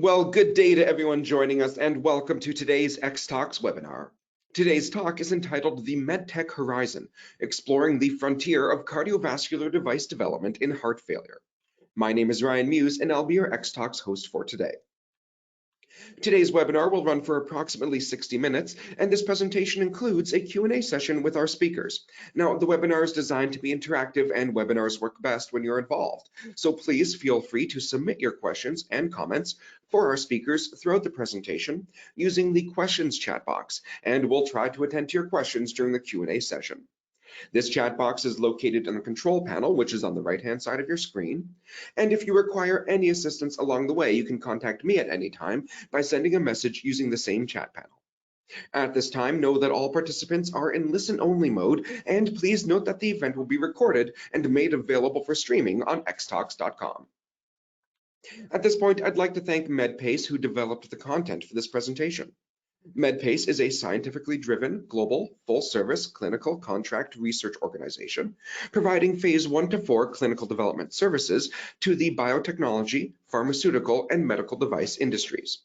Well, good day to everyone joining us and welcome to today's X-Talks webinar. Today's talk is entitled The MedTech Horizon, Exploring the Frontier of Cardiovascular Device Development in Heart Failure. My name is Ryan Muse and I'll be your X-Talks host for today. Today's webinar will run for approximately 60 minutes, and this presentation includes a Q&A session with our speakers. Now, the webinar is designed to be interactive, and webinars work best when you're involved. So please feel free to submit your questions and comments for our speakers throughout the presentation using the questions chat box, and we'll try to attend to your questions during the Q&A session. This chat box is located in the control panel, which is on the right-hand side of your screen. And if you require any assistance along the way, you can contact me at any time by sending a message using the same chat panel. At this time, know that all participants are in listen-only mode, and please note that the event will be recorded and made available for streaming on xtalks.com. At this point, I'd like to thank MedPace, who developed the content for this presentation. MedPace is a scientifically driven, global, full-service clinical contract research organization providing phase 1 to 4 clinical development services to the biotechnology, pharmaceutical, and medical device industries.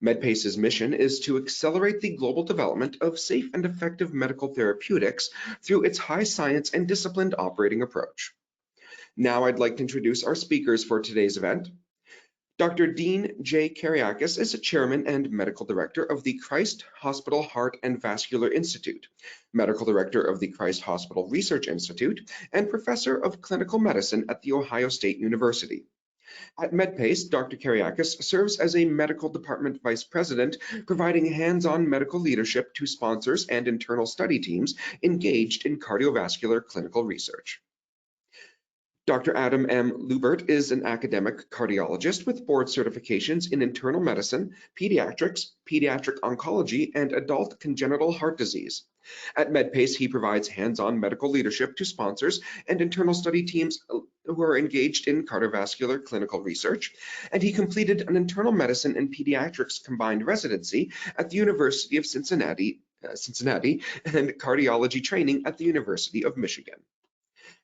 MedPace's mission is to accelerate the global development of safe and effective medical therapeutics through its high science and disciplined operating approach. Now I'd like to introduce our speakers for today's event. Dr. Dean J. Kereiakes is a chairman and medical director of the Christ Hospital Heart and Vascular Institute, medical director of the Christ Hospital Research Institute, and professor of clinical medicine at The Ohio State University. At MedPace, Dr. Kereiakes serves as a medical department vice president, providing hands-on medical leadership to sponsors and internal study teams engaged in cardiovascular clinical research. Dr. Adam M. Lubert is an academic cardiologist with board certifications in internal medicine, pediatrics, pediatric oncology, and adult congenital heart disease. At MedPace, he provides hands-on medical leadership to sponsors and internal study teams who are engaged in cardiovascular clinical research, and he completed an internal medicine and pediatrics combined residency at the University of Cincinnati and cardiology training at the University of Michigan.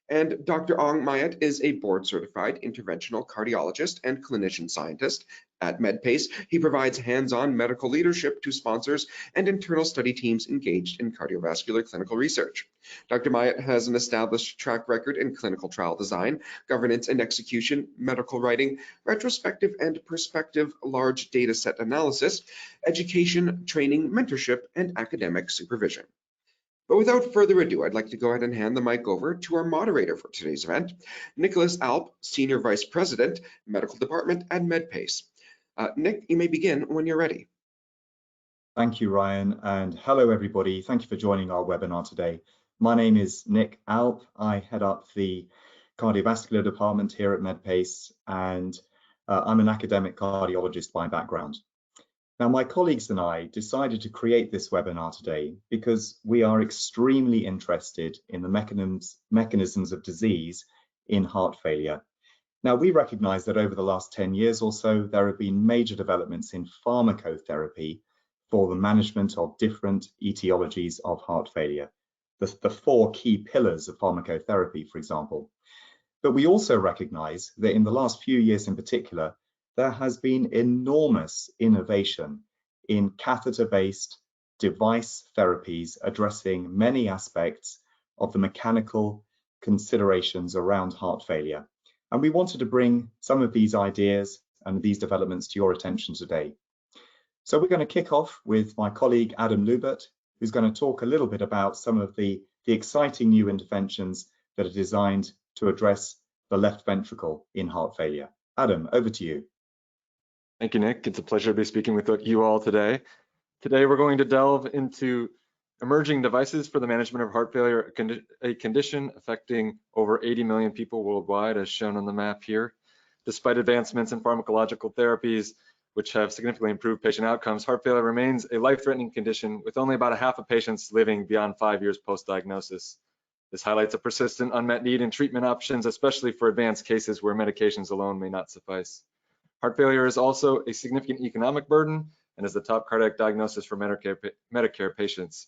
And Dr. Aung Myat is a board-certified interventional cardiologist and clinician scientist. At MedPace, he provides hands-on medical leadership to sponsors and internal study teams engaged in cardiovascular clinical research. Dr. Myat has an established track record in clinical trial design, governance and execution, medical writing, retrospective and prospective large data set analysis, education, training, mentorship, and academic supervision. But without further ado, I'd like to go ahead and hand the mic over to our moderator for today's event, Nicholas Alp, Senior Vice President, Medical Department at MedPace. Nick, you may begin when you're ready. Thank you, Ryan, and hello, everybody. Thank you for joining our webinar today. My name is Nick Alp. I head up the Cardiovascular Department here at MedPace, and I'm an academic cardiologist by background. Now, my colleagues and I decided to create this webinar today because we are extremely interested in the mechanisms of disease in heart failure. Now, we recognize that over the last 10 years or so, there have been major developments in pharmacotherapy for the management of different etiologies of heart failure, the 4 key pillars of pharmacotherapy, for example. But we also recognize that in the last few years in particular, there has been enormous innovation in catheter-based device therapies addressing many aspects of the mechanical considerations around heart failure. And we wanted to bring some of these ideas and these developments to your attention today. So we're going to kick off with my colleague Adam Lubert, who's going to talk a little bit about some of the exciting new interventions that are designed to address the left ventricle in heart failure. Adam, over to you. Thank you, Nick. It's a pleasure to be speaking with you all today. Today, we're going to delve into emerging devices for the management of heart failure, a condition affecting over 80 million people worldwide, as shown on the map here. Despite advancements in pharmacological therapies, which have significantly improved patient outcomes, heart failure remains a life-threatening condition with only about half of patients living beyond 5 years post-diagnosis. This highlights a persistent unmet need in treatment options, especially for advanced cases where medications alone may not suffice. Heart failure is also a significant economic burden and is the top cardiac diagnosis for Medicare patients.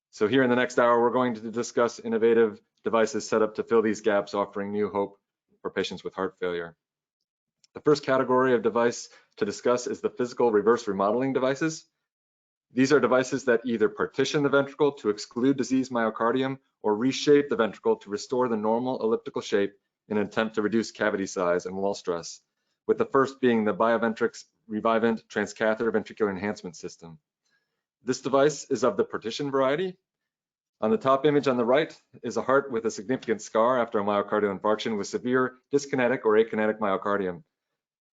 So here in the next hour, we're going to discuss innovative devices set up to fill these gaps, offering new hope for patients with heart failure. The first category of device to discuss is the physical reverse remodeling devices. These are devices that either partition the ventricle to exclude diseased myocardium or reshape the ventricle to restore the normal elliptical shape in an attempt to reduce cavity size and wall stress, with the first being the Bioventrix Revivant transcatheter ventricular enhancement system. This device is of the partition variety. On the top image on the right is a heart with a significant scar after a myocardial infarction with severe dyskinetic or akinetic myocardium.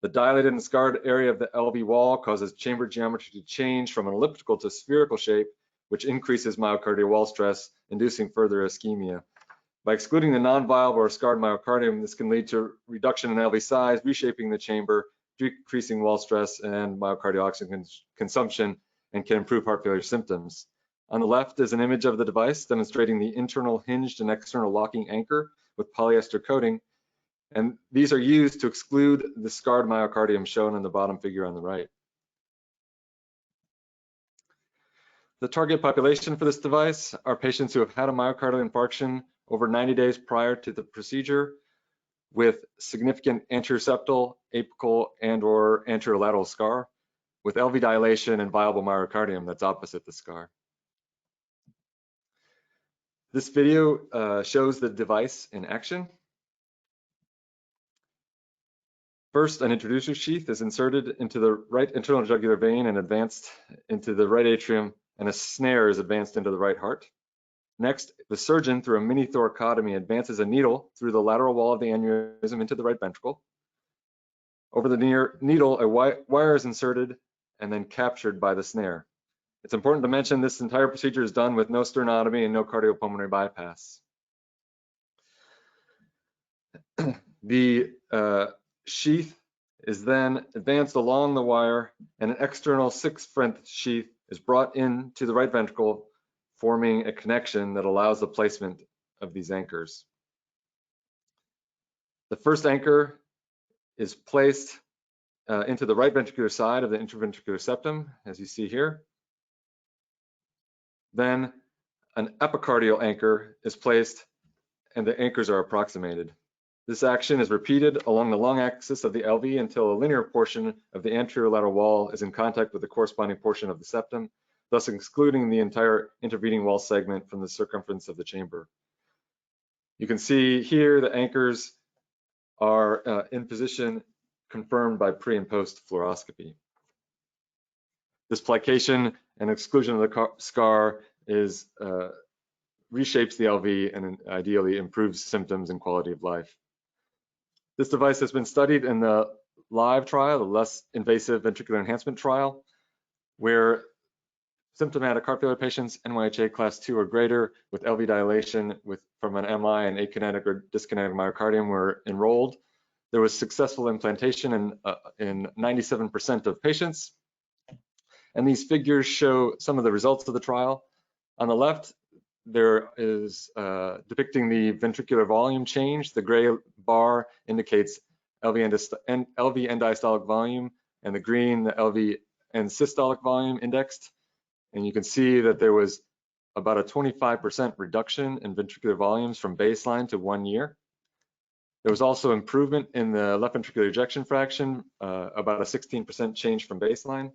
The dilated and scarred area of the LV wall causes chamber geometry to change from an elliptical to spherical shape, which increases myocardial wall stress, inducing further ischemia. By excluding the non-viable or scarred myocardium, this can lead to reduction in LV size, reshaping the chamber, decreasing wall stress and myocardial oxygen consumption, and can improve heart failure symptoms. On the left is an image of the device demonstrating the internal hinged and external locking anchor with polyester coating. And these are used to exclude the scarred myocardium shown in the bottom figure on the right. The target population for this device are patients who have had a myocardial infarction over 90 days prior to the procedure with significant anterior septal, apical, and/or anterolateral scar with LV dilation and viable myocardium that's opposite the scar. This video shows the device in action. First, an introducer sheath is inserted into the right internal jugular vein and advanced into the right atrium, and a snare is advanced into the right heart. Next, the surgeon, through a mini thoracotomy, advances a needle through the lateral wall of the aneurysm into the right ventricle. Over the needle, a wire is inserted and then captured by the snare. It's important to mention this entire procedure is done with no sternotomy and no cardiopulmonary bypass. The sheath is then advanced along the wire, and an external 6-French sheath is brought into the right ventricle, forming a connection that allows the placement of these anchors. The first anchor is placed into the right ventricular side of the interventricular septum, as you see here. Then an epicardial anchor is placed and the anchors are approximated. This action is repeated along the long axis of the LV until a linear portion of the anterior lateral wall is in contact with the corresponding portion of the septum, thus excluding the entire intervening wall segment from the circumference of the chamber. You can see here the anchors are in position confirmed by pre and post fluoroscopy. This plication and exclusion of the scar is reshapes the LV and ideally improves symptoms and quality of life. This device has been studied in the LIVE trial, the less invasive ventricular enhancement trial, where symptomatic heart failure patients, NYHA class 2 or greater, with LV dilation from an MI and akinetic or dyskinetic myocardium were enrolled. There was successful implantation in 97% of patients. And these figures show some of the results of the trial. On the left, there is depicting the ventricular volume change. The gray bar indicates LV end diastolic volume, and the green, the LV end systolic volume indexed. And you can see that there was about a 25% reduction in ventricular volumes from baseline to 1 year. There was also improvement in the left ventricular ejection fraction, about a 16% change from baseline.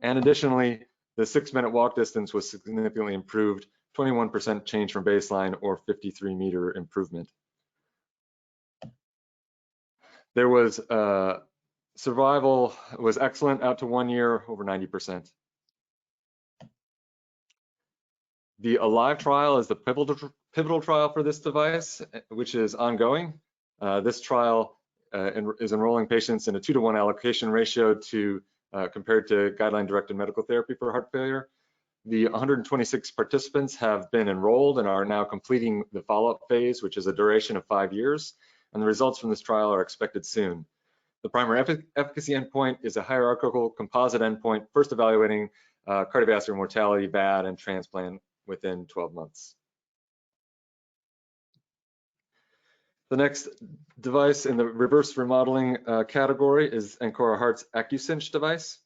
And additionally, the 6-minute walk distance was significantly improved, 21% change from baseline or 53-meter improvement. There was survival was excellent out to 1 year, over 90%. The ALIVE trial is the pivotal trial for this device, which is ongoing. This trial is enrolling patients in a 2-to-1 allocation ratio to compared to guideline-directed medical therapy for heart failure. The 126 participants have been enrolled and are now completing the follow-up phase, which is a duration of 5 years, and the results from this trial are expected soon. The primary efficacy endpoint is a hierarchical composite endpoint, first evaluating cardiovascular mortality, VAD, and transplant within 12 months. The next device in the reverse remodeling category is Ancora Heart's AccuCinch device.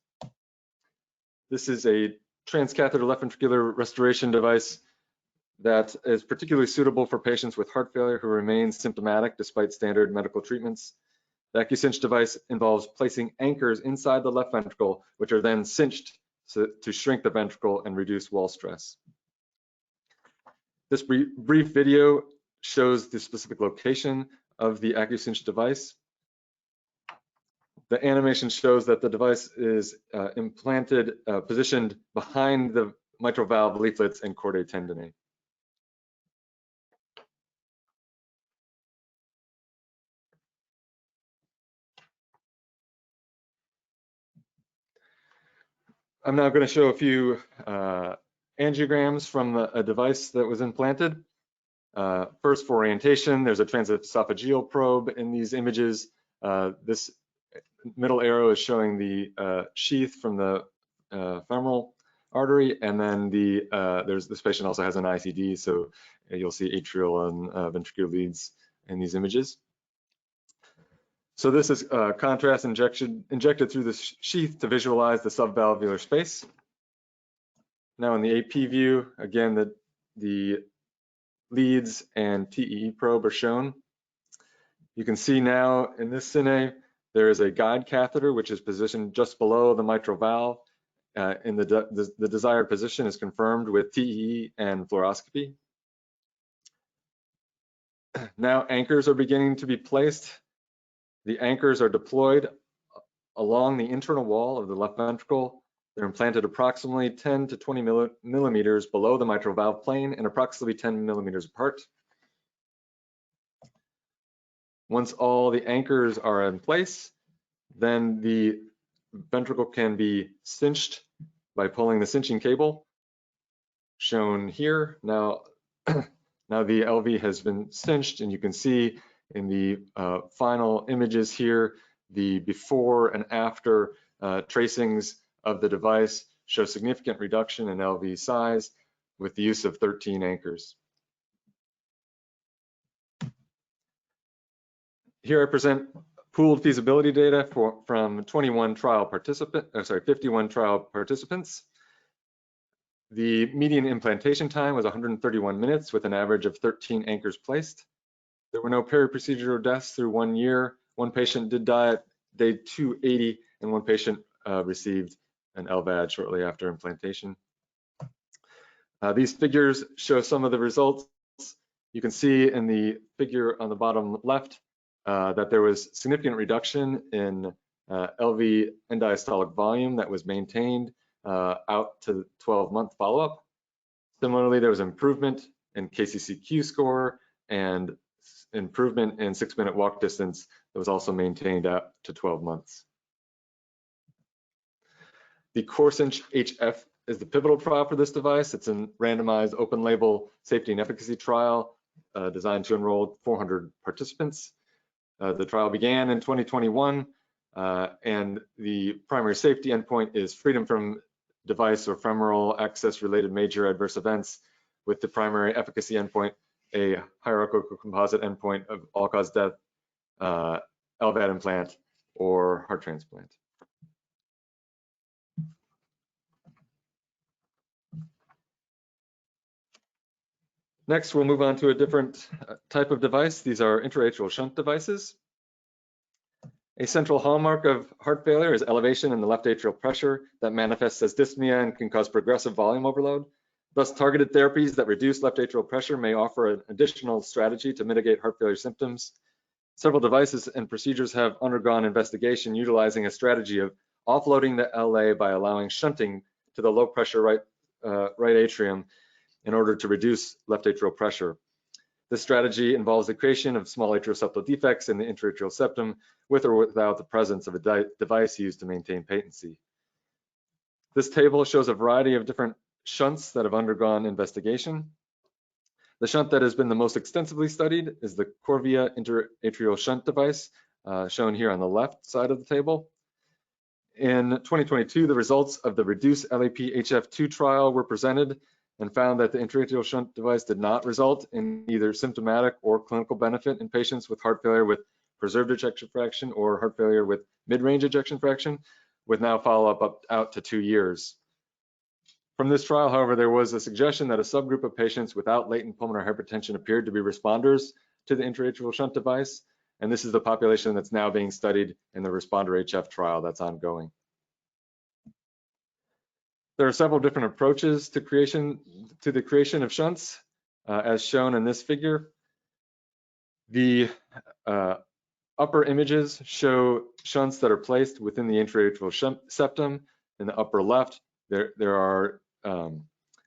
This is a transcatheter left ventricular restoration device that is particularly suitable for patients with heart failure who remain symptomatic despite standard medical treatments. The AccuCinch device involves placing anchors inside the left ventricle, which are then cinched to shrink the ventricle and reduce wall stress. This brief video shows the specific location of the AccuCinch device. The animation shows that the device is positioned behind the mitral valve leaflets and chordae tendineae. I'm now going to show a few angiograms from a device that was implanted. First, for orientation, there's a transesophageal probe in these images. This middle arrow is showing the sheath from the femoral artery, and then this patient also has an ICD, so you'll see atrial and ventricular leads in these images. So this is contrast injected through the sheath to visualize the subvalvular space. Now in the AP view, again, the leads and TEE probe are shown. You can see now in this cine, there is a guide catheter which is positioned just below the mitral valve. And the desired position is confirmed with TEE and fluoroscopy. Now anchors are beginning to be placed. The anchors are deployed along the internal wall of the left ventricle. They're implanted approximately 10 to 20 millimeters below the mitral valve plane and approximately 10 millimeters apart. Once all the anchors are in place, then the ventricle can be cinched by pulling the cinching cable, shown here. Now the LV has been cinched, and you can see in the final images here, the before and after tracings of the device show significant reduction in LV size with the use of 13 anchors. Here I present pooled feasibility data from 51 trial participants. The median implantation time was 131 minutes with an average of 13 anchors placed. There were no peri-procedural deaths through 1 year. One patient did die at day 280, and one patient received an LVAD shortly after implantation. These figures show some of the results. You can see in the figure on the bottom left that there was significant reduction in LV end diastolic volume that was maintained out to 12-month follow-up. Similarly, there was improvement in KCCQ score and improvement in 6-minute walk distance that was also maintained out to 12 months. The CoreCinch HF is the pivotal trial for this device. It's a randomized open label safety and efficacy trial designed to enroll 400 participants. The trial began in 2021 and the primary safety endpoint is freedom from device or femoral access related major adverse events, with the primary efficacy endpoint a hierarchical composite endpoint of all-cause death, LVAD implant, or heart transplant. Next, we'll move on to a different type of device. These are intra-atrial shunt devices. A central hallmark of heart failure is elevation in the left atrial pressure that manifests as dyspnea and can cause progressive volume overload. Thus, targeted therapies that reduce left atrial pressure may offer an additional strategy to mitigate heart failure symptoms. Several devices and procedures have undergone investigation utilizing a strategy of offloading the LA by allowing shunting to the low pressure right atrium in order to reduce left atrial pressure. This strategy involves the creation of small atrial septal defects in the intra-atrial septum with or without the presence of a device used to maintain patency. This table shows a variety of different shunts that have undergone investigation. The shunt that has been the most extensively studied is the Corvia intra-atrial shunt device, shown here on the left side of the table. In 2022, the results of the reduced LAP HF2 trial were presented and found that the intra-atrial shunt device did not result in either symptomatic or clinical benefit in patients with heart failure with preserved ejection fraction or heart failure with mid-range ejection fraction, with now follow-up out to 2 years. From this trial, however, there was a suggestion that a subgroup of patients without latent pulmonary hypertension appeared to be responders to the intra-atrial shunt device. And this is the population that's now being studied in the Responder HF trial that's ongoing. There are several different approaches to the creation of shunts, as shown in this figure. The upper images show shunts that are placed within the intra-atrial septum. In the upper left, there are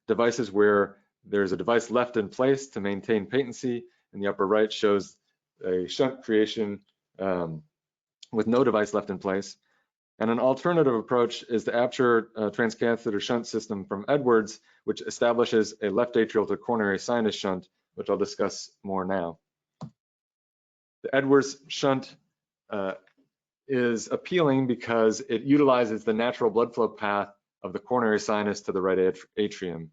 devices where there's a device left in place to maintain patency. And the upper right shows a shunt creation with no device left in place. And an alternative approach is the Aperture transcatheter shunt system from Edwards, which establishes a left atrial to coronary sinus shunt, which I'll discuss more now. The Edwards shunt is appealing because it utilizes the natural blood flow path of the coronary sinus to the right atrium.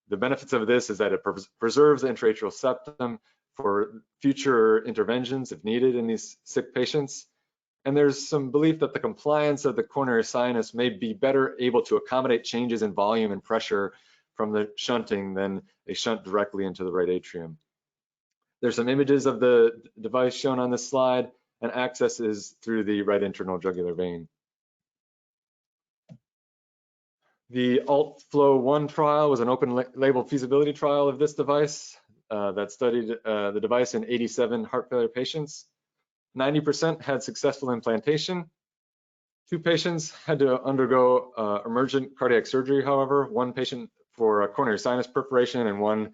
The benefits of this is that it preserves the intra-atrial septum for future interventions if needed in these sick patients. And there's some belief that the compliance of the coronary sinus may be better able to accommodate changes in volume and pressure from the shunting than a shunt directly into the right atrium. There's some images of the device shown on this slide, and access is through the right internal jugular vein. The ALT-FLOW-1 trial was an open label feasibility trial of this device that studied the device in 87 heart failure patients. 90% had successful implantation. 2 patients had to undergo emergent cardiac surgery, however, 1 patient for a coronary sinus perforation and 1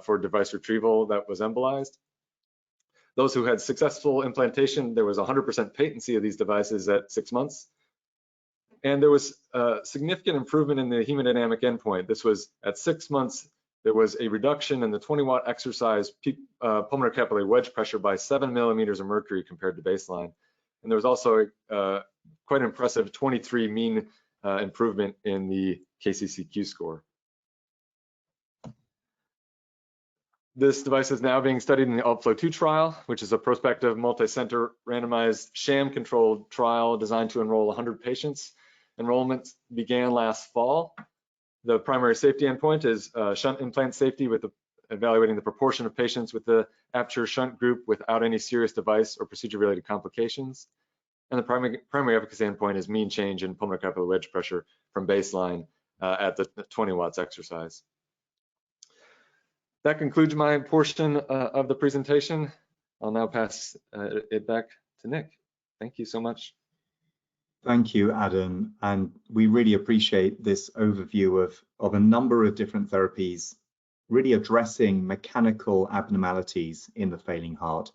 for device retrieval that was embolized. Those who had successful implantation, there was 100% patency of these devices at 6 months. And there was significant improvement in the hemodynamic endpoint. This was at 6 months, there was a reduction in the 20-watt exercise peak pulmonary capillary wedge pressure by 7 millimeters of mercury compared to baseline. And there was also quite an impressive 23 mean improvement in the KCCQ score. This device is now being studied in the ALT-FLOW-2 trial, which is a prospective multi-center randomized sham-controlled trial designed to enroll 100 patients. Enrollment began last fall. The primary safety endpoint is shunt implant safety, with evaluating the proportion of patients with the Aperture shunt group without any serious device or procedure-related complications. And the primary efficacy endpoint is mean change in pulmonary capillary wedge pressure from baseline at the 20 watts exercise. That concludes my portion of the presentation. I'll now pass it back to Nick. Thank you so much. Thank you, Adam. And we really appreciate this overview of a number of different therapies, really addressing mechanical abnormalities in the failing heart.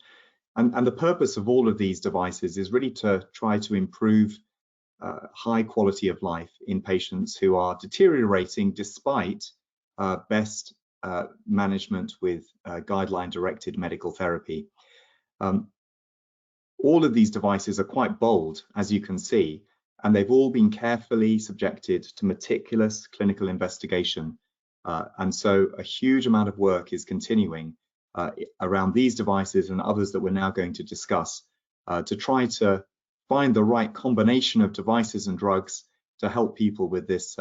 And the purpose of all of these devices is really to try to improve high quality of life in patients who are deteriorating despite best management with guideline-directed medical therapy. All of these devices are quite bold, as you can see, and they've all been carefully subjected to meticulous clinical investigation. And so a huge amount of work is continuing around these devices and others that we're now going to discuss to try to find the right combination of devices and drugs to help people with this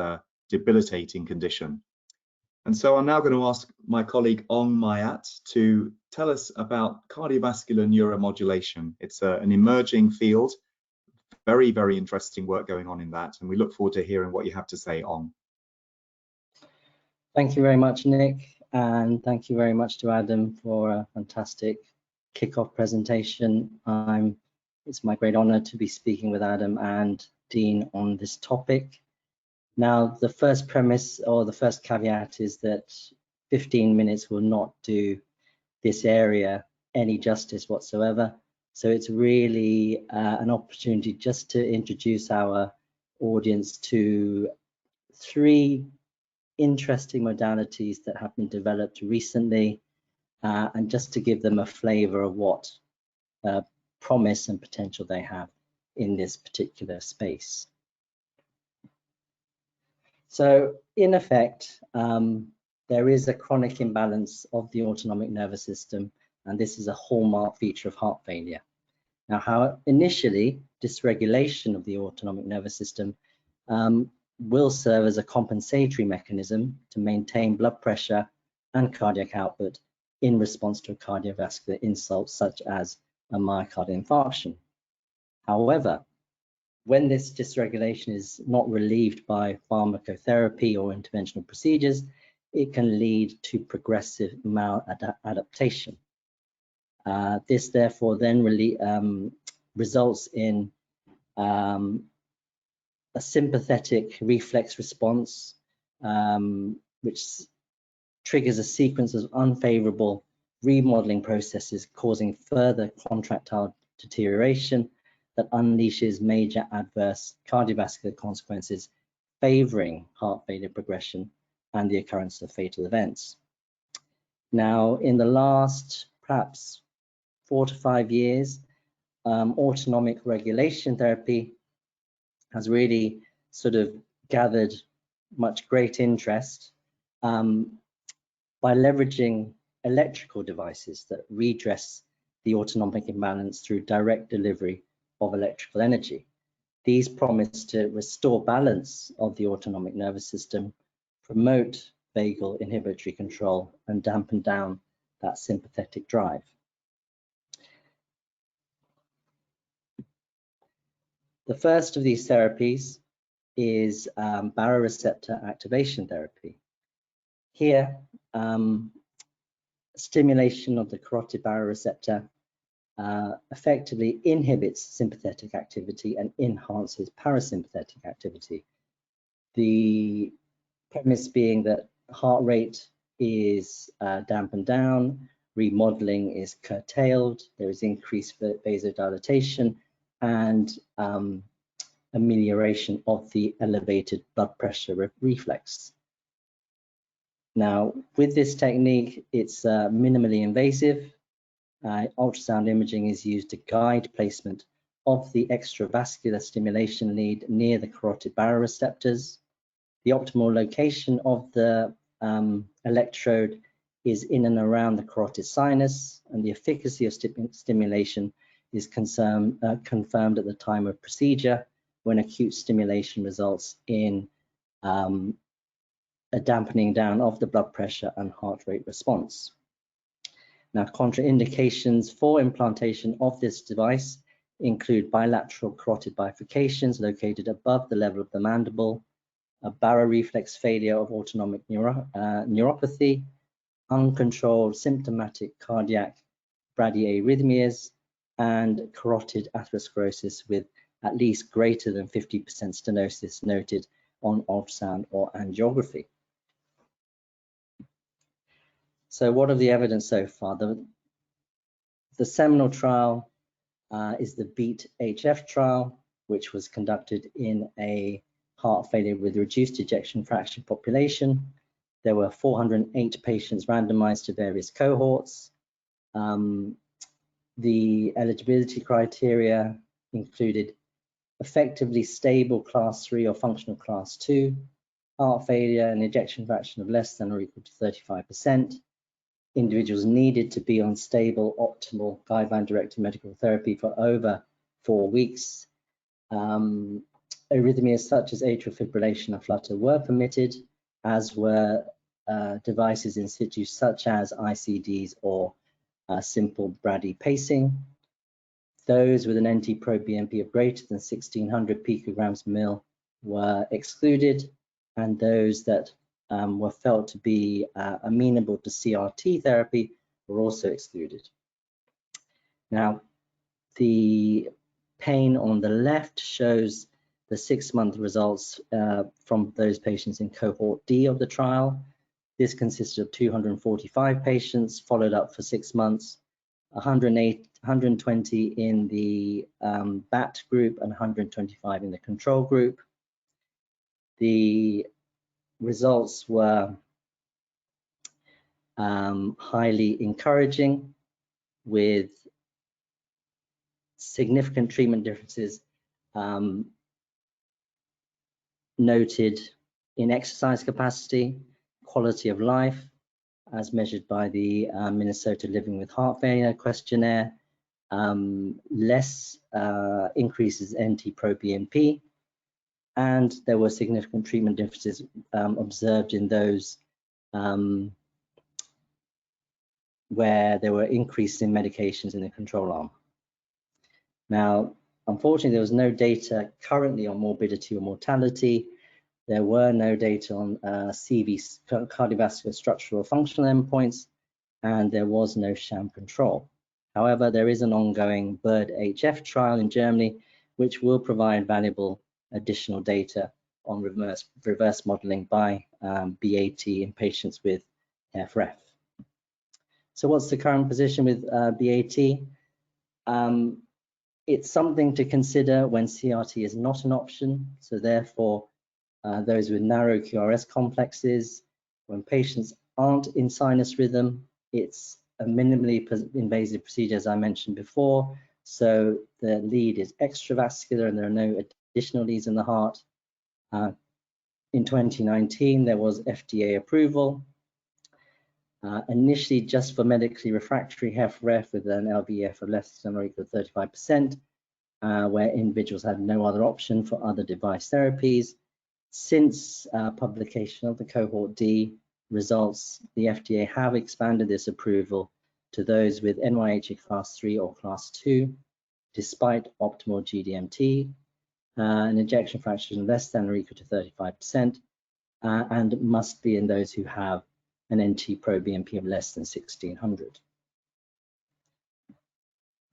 debilitating condition. And so I'm now going to ask my colleague Aung Myat to tell us about cardiovascular neuromodulation. It's an emerging field, very, very interesting work going on in that. And we look forward to hearing what you have to say, Aung. Thank you very much, Nick. And thank you very much to Adam for a fantastic kickoff presentation. It's my great honor to be speaking with Adam and Dean on this topic. Now, the first premise or the first caveat is that 15 minutes will not do this area any justice whatsoever. So it's really an opportunity just to introduce our audience to 3 interesting modalities that have been developed recently, and just to give them a flavor of what promise and potential they have in this particular space. So in effect, there is a chronic imbalance of the autonomic nervous system, and this is a hallmark feature of heart failure. Now, how initially dysregulation of the autonomic nervous system will serve as a compensatory mechanism to maintain blood pressure and cardiac output in response to a cardiovascular insult such as a myocardial infarction. However, when this dysregulation is not relieved by pharmacotherapy or interventional procedures, it can lead to progressive maladaptation. This therefore then really results in a sympathetic reflex response, which triggers a sequence of unfavorable remodeling processes causing further contractile deterioration that unleashes major adverse cardiovascular consequences favoring heart failure progression and the occurrence of fatal events. Now, in the last perhaps 4 to 5 years, autonomic regulation therapy has really sort of gathered much great interest by leveraging electrical devices that redress the autonomic imbalance through direct delivery of electrical energy. These promise to restore balance of the autonomic nervous system, promote vagal inhibitory control, and dampen down that sympathetic drive. The first of these therapies is baroreceptor activation therapy. Here, stimulation of the carotid baroreceptor effectively inhibits sympathetic activity and enhances parasympathetic activity. The premise being that heart rate is dampened down, remodeling is curtailed, there is increased vasodilatation, and amelioration of the elevated blood pressure reflex. Now, with this technique, it's minimally invasive. Ultrasound imaging is used to guide placement of the extravascular stimulation lead near the carotid baroreceptors. The optimal location of the electrode is in and around the carotid sinus, and the efficacy of stimulation is confirmed at the time of procedure, when acute stimulation results in a dampening down of the blood pressure and heart rate response. Now, contraindications for implantation of this device include bilateral carotid bifurcations located above the level of the mandible, a baroreflex failure of autonomic neuropathy, uncontrolled symptomatic cardiac bradyarrhythmias, and carotid atherosclerosis with at least greater than 50% stenosis noted on ultrasound or angiography. So what of the evidence so far? The seminal trial is the BEAT-HF trial, which was conducted in a heart failure with reduced ejection fraction population. There were 408 patients randomized to various cohorts. The eligibility criteria included effectively stable class 3 or functional class 2, heart failure, an ejection fraction of less than or equal to 35%. Individuals needed to be on stable, optimal guideline-directed medical therapy for over 4 weeks. Arrhythmias such as atrial fibrillation and flutter were permitted, as were devices in situ such as ICDs or simple brady pacing. Those with an NT-proBNP of greater than 1600 picograms per mil were excluded, and those that were felt to be amenable to CRT therapy were also excluded. Now, the pane on the left shows the 6-month results from those patients in cohort D of the trial. This consisted of 245 patients followed up for 6 months, 120 in the BAT group and 125 in the control group. The results were highly encouraging, with significant treatment differences noted in exercise capacity, quality of life, as measured by the Minnesota Living with Heart Failure questionnaire, less increases in NT-proBNP, and there were significant treatment differences observed in those where there were increases in medications in the control arm. Now, unfortunately, there was no data currently on morbidity or mortality. There were no data on CV, cardiovascular structural functional endpoints, and there was no sham control. However, there is an ongoing BIRD-HF trial in Germany, which will provide valuable additional data on reverse modeling by BAT in patients with FRF. So what's the current position with BAT? It's something to consider when CRT is not an option. So therefore, those with narrow QRS complexes, when patients aren't in sinus rhythm, it's a minimally invasive procedure, as I mentioned before. So the lead is extravascular and there are no additional leads in the heart. In 2019, there was FDA approval, initially just for medically refractory HFrEF with an LVEF of less than or equal to 35%, where individuals had no other option for other device therapies. Since publication of the cohort D results, the FDA have expanded this approval to those with NYHA class 3 or class 2, despite optimal GDMT, an ejection fraction less than or equal to 35%, and must be in those who have an NT-proBNP of less than 1600.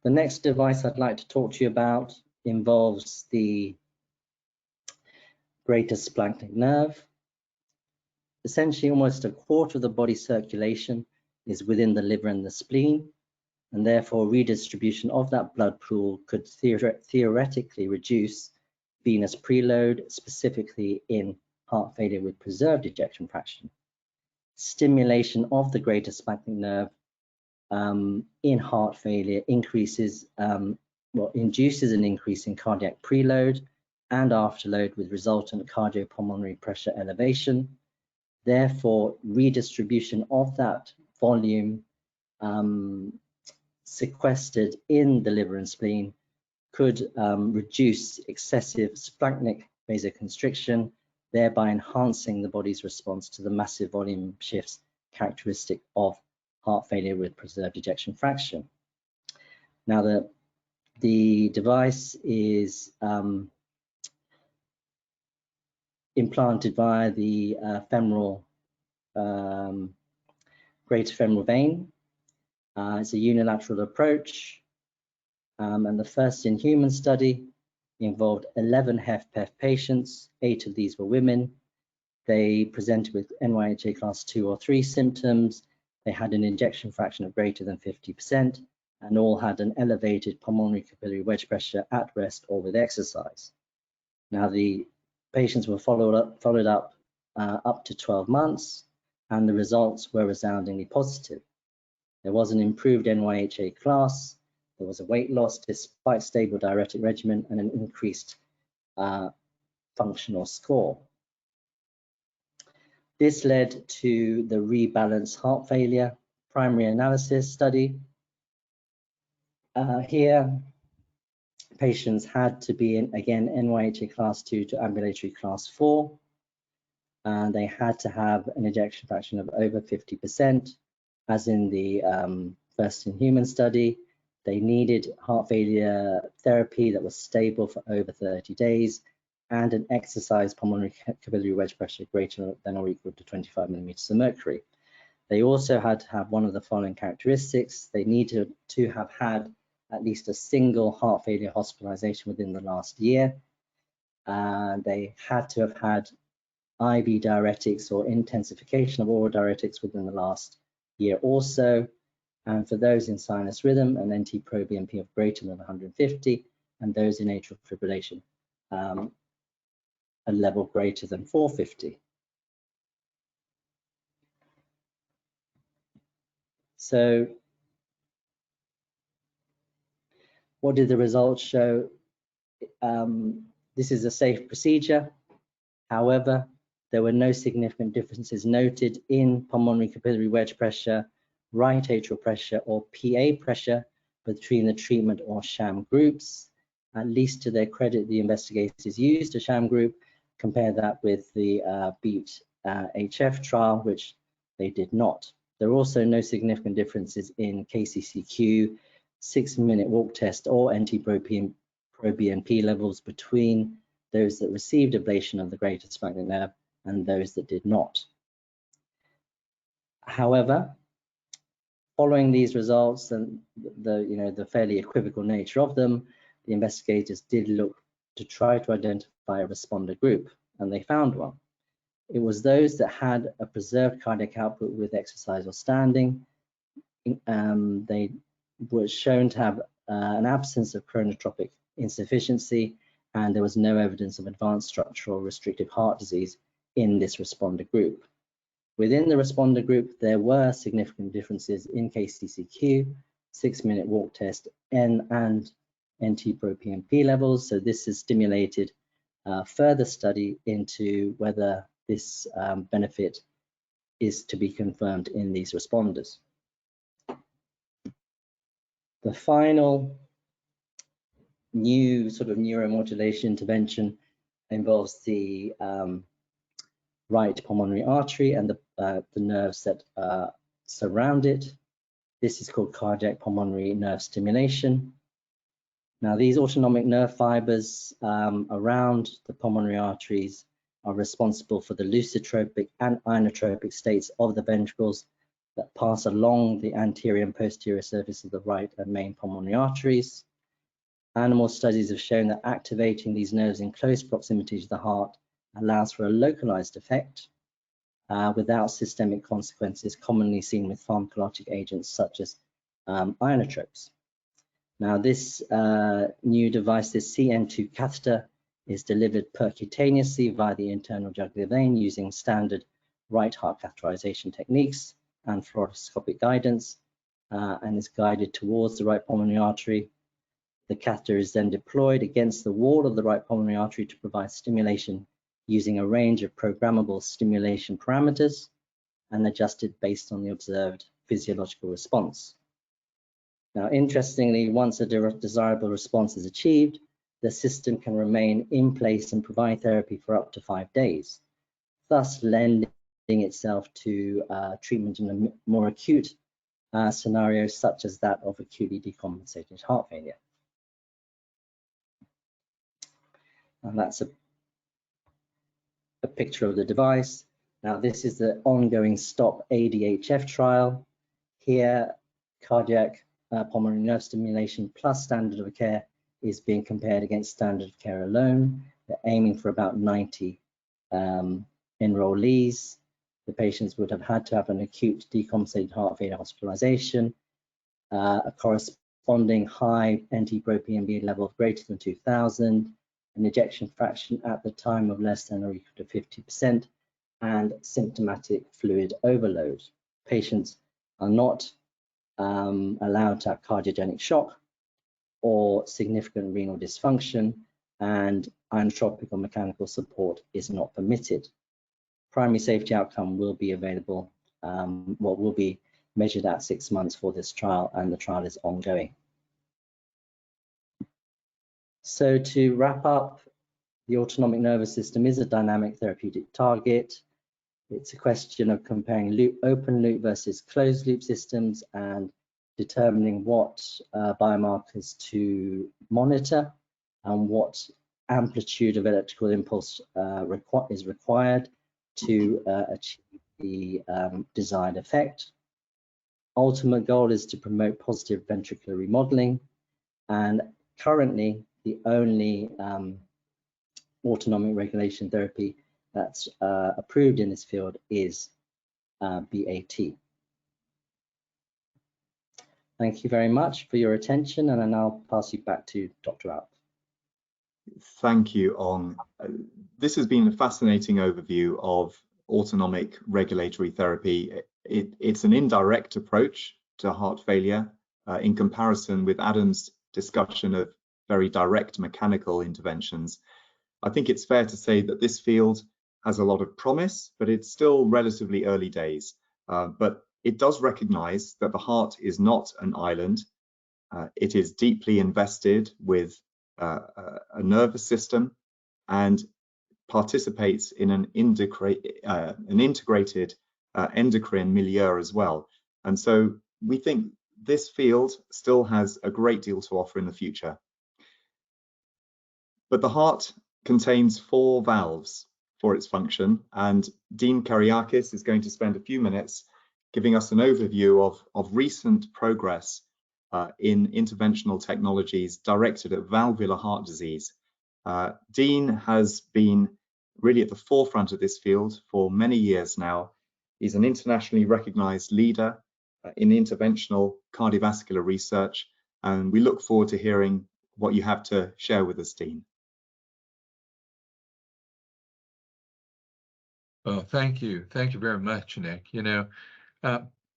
The next device I'd like to talk to you about involves the greater splanchnic nerve. Essentially, almost a quarter of the body circulation is within the liver and the spleen, and therefore redistribution of that blood pool could theoretically reduce venous preload, specifically in heart failure with preserved ejection fraction. Stimulation of the greater splanchnic nerve in heart failure induces an increase in cardiac preload and afterload with resultant cardiopulmonary pressure elevation. Therefore, redistribution of that volume sequestered in the liver and spleen could reduce excessive splanchnic vasoconstriction, thereby enhancing the body's response to the massive volume shifts characteristic of heart failure with preserved ejection fraction. Now, the device is implanted via the greater femoral vein. It's a unilateral approach, and the first in human study involved 11 HFpEF patients. 8 of these were women. They presented with NYHA class 2 or 3 symptoms. They had an ejection fraction of greater than 50% and all had an elevated pulmonary capillary wedge pressure at rest or with exercise. Now, the patients were followed up to 12 months, and the results were resoundingly positive. There was an improved NYHA class, there was a weight loss despite stable diuretic regimen, and an increased functional score. This led to the Rebalance Heart Failure primary analysis study. Here, patients had to be in, again, NYHA class 2 to ambulatory class 4. They had to have an ejection fraction of over 50%, as in the first in human study. They needed heart failure therapy that was stable for over 30 days and an exercise pulmonary capillary wedge pressure greater than or equal to 25 millimeters of mercury. They also had to have one of the following characteristics. They needed to have had at least a single heart failure hospitalization within the last year. They had to have had IV diuretics or intensification of oral diuretics within the last year also. And for those in sinus rhythm, an NT-proBNP of greater than 150, and those in atrial fibrillation, a level greater than 450. So what did the results show? This is a safe procedure. However, there were no significant differences noted in pulmonary capillary wedge pressure, right atrial pressure, or PA pressure between the treatment or sham groups. At least to their credit, the investigators used a sham group. Compare that with the BEAT-HF trial, which they did not. There are also no significant differences in KCCQ, 6-minute walk test or NT-proBNP levels between those that received ablation of the greater sphenic nerve and those that did not. However, following these results and the fairly equivocal nature of them, the investigators did look to try to identify a responder group, and they found one. It was those that had a preserved cardiac output with exercise or standing. They were shown to have an absence of chronotropic insufficiency, and there was no evidence of advanced structural restrictive heart disease in this responder group. Within the responder group, there were significant differences in KCCQ, 6-minute walk test, and NT-proBNP levels. So this has stimulated further study into whether this benefit is to be confirmed in these responders. The final new sort of neuromodulation intervention involves the right pulmonary artery and the nerves that surround it. This is called cardiac pulmonary nerve stimulation. Now, these autonomic nerve fibers around the pulmonary arteries are responsible for the lusitropic and inotropic states of the ventricles that pass along the anterior and posterior surface of the right and main pulmonary arteries. Animal studies have shown that activating these nerves in close proximity to the heart allows for a localized effect without systemic consequences commonly seen with pharmacologic agents such as inotropes. Now, this new device, this CN2 catheter, is delivered percutaneously via the internal jugular vein using standard right heart catheterization techniques and fluoroscopic guidance, and is guided towards the right pulmonary artery. The catheter is then deployed against the wall of the right pulmonary artery to provide stimulation using a range of programmable stimulation parameters and adjusted based on the observed physiological response. Now, interestingly, once a desirable response is achieved, the system can remain in place and provide therapy for up to 5 days, thus lending itself to treatment in a more acute scenario such as that of acutely decompensated heart failure. And that's a picture of the device. Now, this is the ongoing STOP ADHF trial. Here, cardiac pulmonary nerve stimulation plus standard of care is being compared against standard of care alone. They're aiming for about 90 enrollees. The patients would have had to have an acute decompensated heart failure hospitalization, a corresponding high NT-proBNP level of greater than 2,000, an ejection fraction at the time of less than or equal to 50%, and symptomatic fluid overload. Patients are not allowed to have cardiogenic shock or significant renal dysfunction, and inotropic or mechanical support is not permitted. Primary safety outcome will be available, will be measured at 6 months for this trial, and the trial is ongoing. So to wrap up, the autonomic nervous system is a dynamic therapeutic target. It's a question of comparing open loop versus closed loop systems and determining what biomarkers to monitor and what amplitude of electrical impulse is required to achieve the desired effect. Ultimate goal is to promote positive ventricular remodeling, and currently the only autonomic regulation therapy that's approved in this field is BAT. Thank you very much for your attention, and then I'll pass you back to Dr. Aung. Thank you, Aung. This has been a fascinating overview of autonomic regulatory therapy. It's an indirect approach to heart failure in comparison with Adam's discussion of very direct mechanical interventions. I think it's fair to say that this field has a lot of promise, but it's still relatively early days. But it does recognize that the heart is not an island. It is deeply invested with a nervous system and participates in an integrated endocrine milieu as well. And so we think this field still has a great deal to offer in the future. But the heart contains 4 valves for its function, and Dean Kereiakes is going to spend a few minutes giving us an overview of recent progress in interventional technologies directed at valvular heart disease. Dean has been really at the forefront of this field for many years now. He's an internationally recognized leader in interventional cardiovascular research, and we look forward to hearing what you have to share with us, Dean. Well, thank you. Thank you very much, Nick. You know,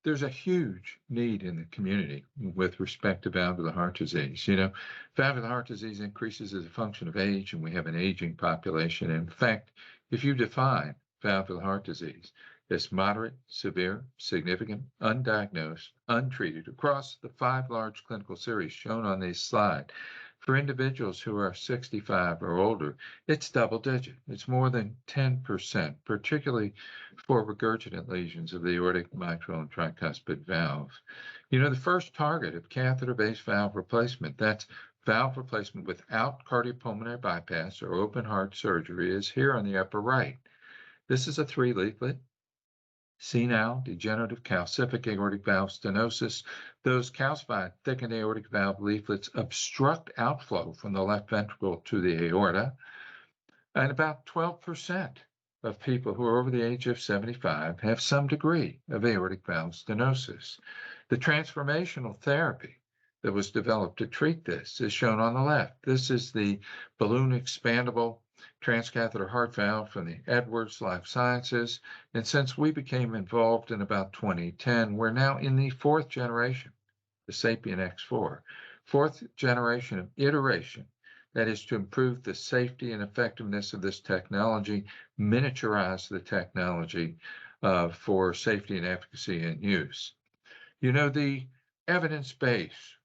there's a huge need in the community with respect to valvular heart disease. You know, valvular heart disease increases as a function of age, and we have an aging population. In fact, if you define valvular heart disease as moderate, severe, significant, undiagnosed, untreated across the 5 large clinical series shown on this slide, for individuals who are 65 or older, it's double digit. It's more than 10%, particularly for regurgitant lesions of the aortic, mitral, and tricuspid valve. You know, the first target of catheter-based valve replacement, that's valve replacement without cardiopulmonary bypass or open heart surgery, is here on the upper right. This is a 3-leaflet. Senile, degenerative, calcific aortic valve stenosis. Those calcified thickened aortic valve leaflets obstruct outflow from the left ventricle to the aorta. And about 12% of people who are over the age of 75 have some degree of aortic valve stenosis. The transformational therapy that was developed to treat this is shown on the left. This is the balloon expandable transcatheter heart valve from the Edwards Life Sciences. And since we became involved in about 2010, we're now in the 4th generation, the SAPIEN X4, 4th generation of iteration. That is to improve the safety and effectiveness of this technology, miniaturize the technology for safety and efficacy and use. You know, the evidence base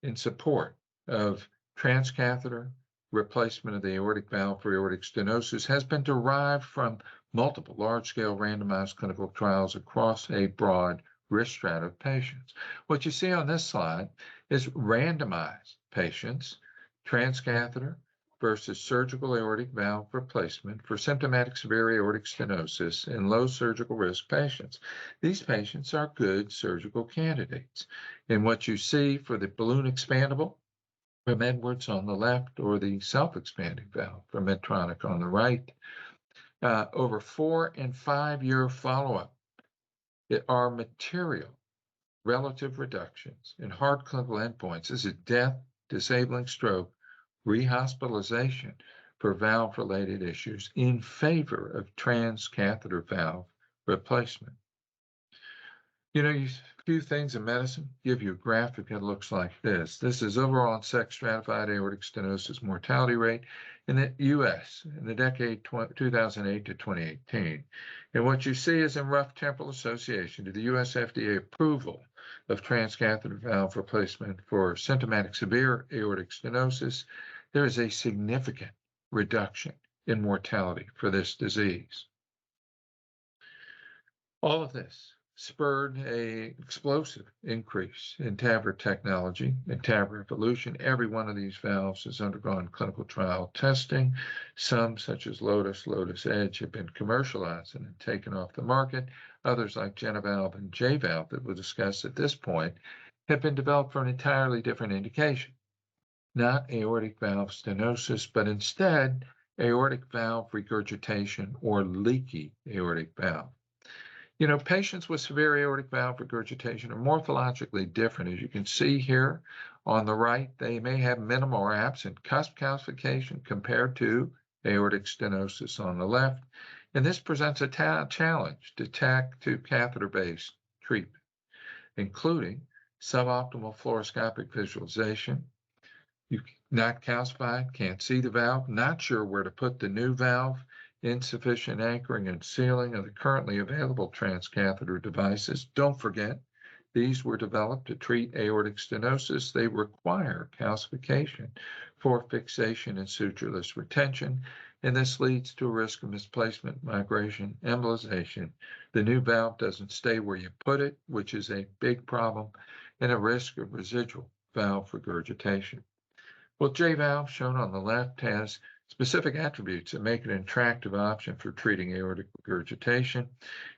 in support of transcatheter replacement of the aortic valve for aortic stenosis has been derived from multiple large-scale randomized clinical trials across a broad risk strata of patients. What you see on this slide is randomized patients, transcatheter versus surgical aortic valve replacement for symptomatic severe aortic stenosis in low surgical risk patients. These patients are good surgical candidates. And what you see for the balloon expandable from Edwards on the left, or the self-expanding valve from Medtronic on the right, over 4- and 5-year follow-up, there are material relative reductions in hard clinical endpoints as death, disabling stroke, rehospitalization for valve-related issues in favor of transcatheter valve replacement. You know, few things in medicine give you a graphic that looks like this. This is overall and sex stratified aortic stenosis mortality rate in the U.S. in the decade 2008 to 2018. And what you see is in rough temporal association to the U.S. FDA approval of transcatheter valve replacement for symptomatic severe aortic stenosis, there is a significant reduction in mortality for this disease. All of this spurred an explosive increase in TAVR technology and TAVR evolution. Every one of these valves has undergone clinical trial testing. Some, such as Lotus Edge, have been commercialized and taken off the market. Others, like JenaValve and J-Valve, that we'll discuss at this point, have been developed for an entirely different indication. Not aortic valve stenosis, but instead aortic valve regurgitation or leaky aortic valve. You know, patients with severe aortic valve regurgitation are morphologically different. As you can see here on the right, they may have minimal or absent cusp calcification compared to aortic stenosis on the left. And this presents a challenge to catheter-based treatment, including suboptimal fluoroscopic visualization. You're not calcified, can't see the valve, not sure where to put the new valve, insufficient anchoring and sealing of the currently available transcatheter devices. Don't forget, these were developed to treat aortic stenosis. They require calcification for fixation and sutureless retention, and this leads to a risk of misplacement, migration, embolization. The new valve doesn't stay where you put it, which is a big problem, and a risk of residual valve regurgitation. Well, J-valve, shown on the left, has specific attributes that make it an attractive option for treating aortic regurgitation.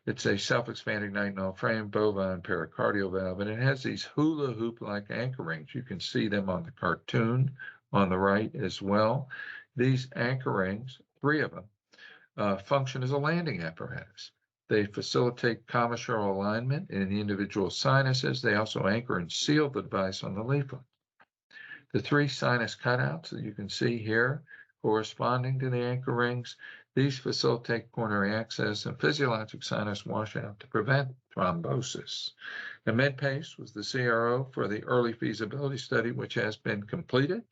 It's a self-expanding nitinol frame bovine pericardial valve, and it has these hula hoop-like anchor rings. You can see them on the cartoon on the right as well. These anchor rings, 3 of them, function as a landing apparatus. They facilitate commissural alignment in the individual sinuses. They also anchor and seal the device on the leaflet. The 3 sinus cutouts that you can see here corresponding to the anchor rings, these facilitate coronary access and physiologic sinus washout to prevent thrombosis. And MedPace was the CRO for the early feasibility study, which has been completed.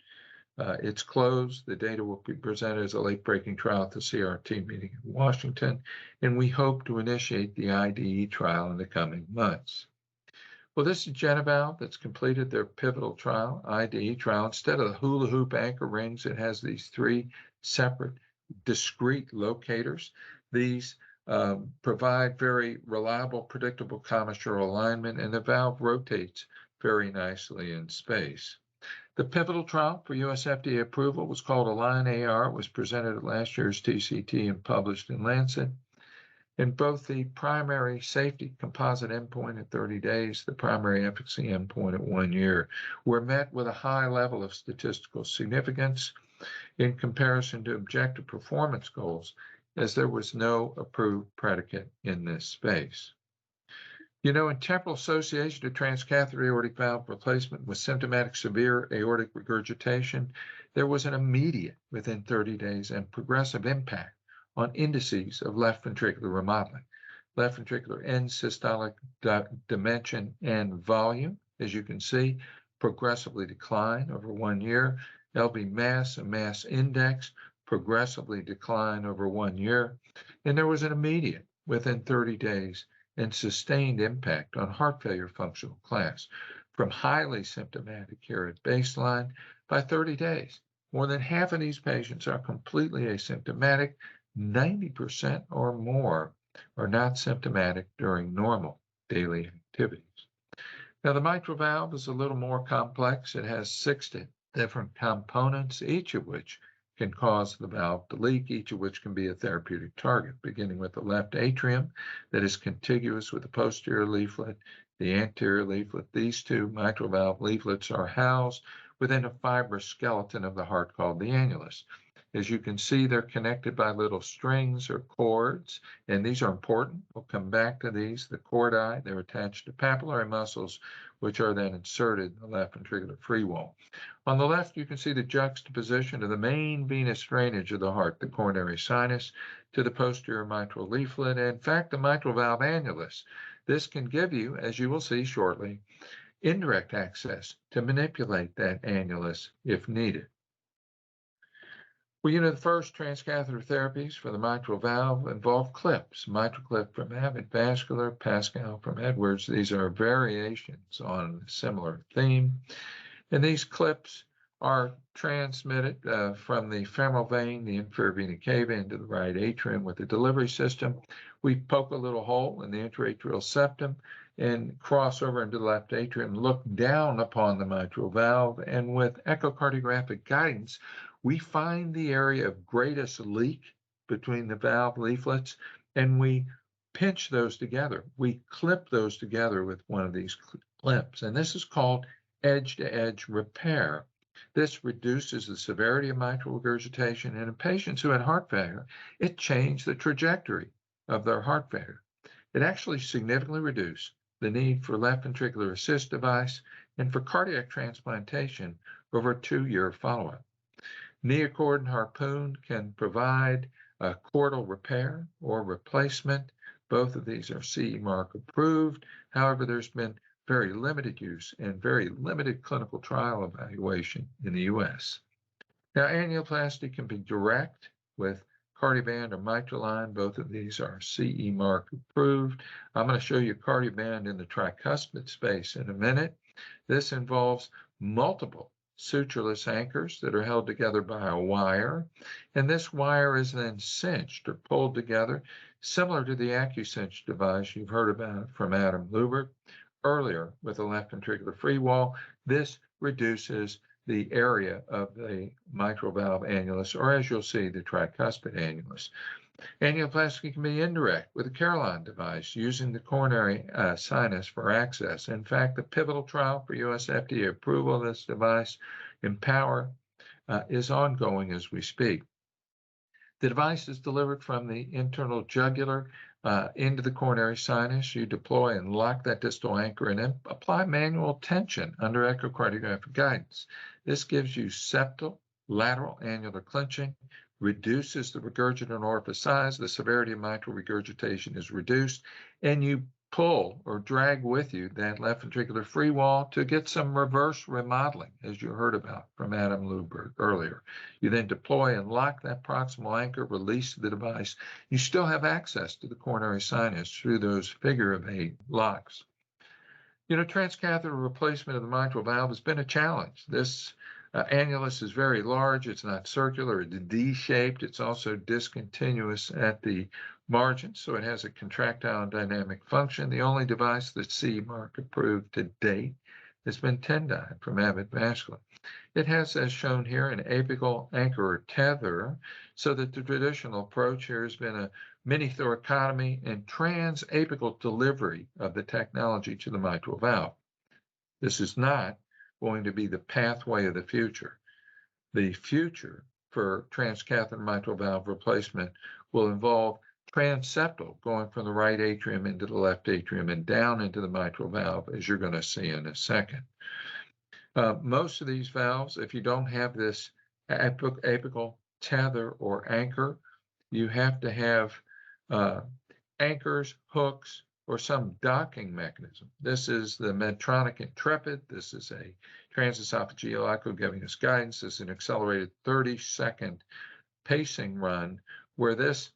It's closed. The data will be presented as a late-breaking trial at the CRT meeting in Washington, and we hope to initiate the IDE trial in the coming months. Well, this is JenaValve that's completed their pivotal trial, IDE trial. Instead of the hula hoop anchor rings, it has these 3 separate, discrete locators. These provide very reliable, predictable commissural alignment, and the valve rotates very nicely in space. The pivotal trial for US FDA approval was called ALIGN-AR. It was presented at last year's TCT and published in Lancet. In both the primary safety composite endpoint at 30 days, the primary efficacy endpoint at 1 year, were met with a high level of statistical significance in comparison to objective performance goals, as there was no approved predicate in this space. You know, in temporal association to transcatheter aortic valve replacement with symptomatic severe aortic regurgitation, there was an immediate, within 30 days, and progressive impact on indices of left ventricular remodeling, left ventricular end systolic dimension and volume, as you can see, progressively decline over 1 year. LV mass and mass index progressively decline over 1 year. And there was an immediate, within 30 days, and sustained impact on heart failure functional class from highly symptomatic here at baseline by 30 days. More than half of these patients are completely asymptomatic. 90% or more are not symptomatic during normal daily activities. Now, the mitral valve is a little more complex. It has 6 different components, each of which can cause the valve to leak, each of which can be a therapeutic target, beginning with the left atrium that is contiguous with the posterior leaflet, the anterior leaflet. These 2 mitral valve leaflets are housed within a fibrous skeleton of the heart called the annulus. As you can see, they're connected by little strings or cords, and these are important. We'll come back to these. The cordae, they're attached to papillary muscles, which are then inserted in the left ventricular free wall. On the left, you can see the juxtaposition of the main venous drainage of the heart, the coronary sinus, to the posterior mitral leaflet, and in fact, the mitral valve annulus. This can give you, as you will see shortly, indirect access to manipulate that annulus if needed. Well, you know, the first transcatheter therapies for the mitral valve involve clips. Mitral clip from Abbott Vascular, Pascal from Edwards. These are variations on a similar theme. And these clips are transmitted from the femoral vein, the inferior vena cava, into the right atrium with the delivery system. We poke a little hole in the intraatrial septum and cross over into the left atrium, look down upon the mitral valve, and with echocardiographic guidance, we find the area of greatest leak between the valve leaflets, and we pinch those together. We clip those together with one of these clips, and this is called edge-to-edge repair. This reduces the severity of mitral regurgitation, and in patients who had heart failure, it changed the trajectory of their heart failure. It actually significantly reduced the need for left ventricular assist device and for cardiac transplantation over a 2-year follow-up. Neocord and Harpoon can provide a chordal repair or replacement. Both of these are CE mark approved. However, there's been very limited use and very limited clinical trial evaluation in the US. Now, annuloplasty can be direct with Cardioband or Mitralign. Both of these are CE mark approved. I'm going to show you Cardioband in the tricuspid space in a minute. This involves multiple sutureless anchors that are held together by a wire, and this wire is then cinched or pulled together, similar to the AccuCinch device you've heard about from Adam Lubert, earlier with the left ventricular free wall. This reduces the area of the mitral valve annulus, or as you'll see, the tricuspid annulus. Annuloplasty can be indirect with a Caroline device using the coronary sinus for access. In fact, the pivotal trial for US FDA approval of this device, EMPOWER, is ongoing as we speak. The device is delivered from the internal jugular into the coronary sinus. You deploy and lock that distal anchor and then apply manual tension under echocardiographic guidance. This gives you septal lateral annular clenching, reduces the regurgitant orifice size, the severity of mitral regurgitation is reduced, and you pull or drag with you that left ventricular free wall to get some reverse remodeling, as you heard about from Adam Lubert earlier. You then deploy and lock that proximal anchor, release the device. You still have access to the coronary sinus through those figure-of-8 locks. You know, transcatheter replacement of the mitral valve has been a challenge. This annulus is very large. It's not circular. It's D-shaped. It's also discontinuous at the margin, so it has a contractile and dynamic function. The only device that's CE mark approved to date has been Tendyne from Abbott Vascular. It has, as shown here, an apical anchor or tether, so that the traditional approach here has been a mini thoracotomy and transapical delivery of the technology to the mitral valve. This is not going to be the pathway of the future. The future for transcatheter mitral valve replacement will involve transeptal, going from the right atrium into the left atrium and down into the mitral valve, as you're going to see in a second. Most of these valves, if you don't have this apical tether or anchor, you have to have anchors, hooks, or some docking mechanism. This is the Medtronic Intrepid. This is a transesophageal echo giving us guidance. This is an accelerated 30-second pacing run where this